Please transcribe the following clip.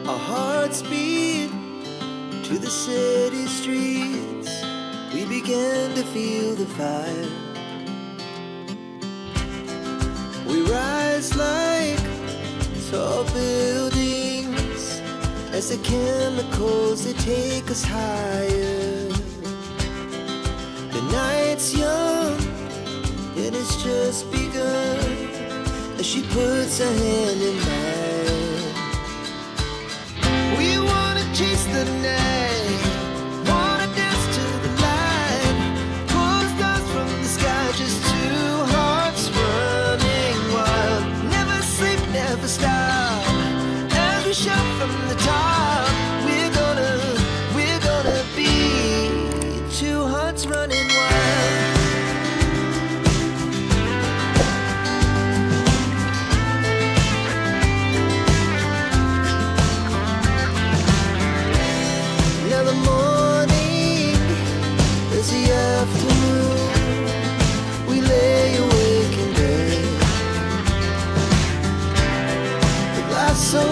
Our hearts beat to the city streets. We began to feel the fire. We rise like tall buildings as the chemicals, they take us higher. The night's young, it has just begun, as she puts her hand in mine. We wanna chase the night, wanna dance to the light, pull stars from the sky, just two hearts running wild. Never sleep, never stop, as we shout from the top. We're gonna be two hearts running wild. Now the morning is the afternoon. We lay awake in bed. The glass so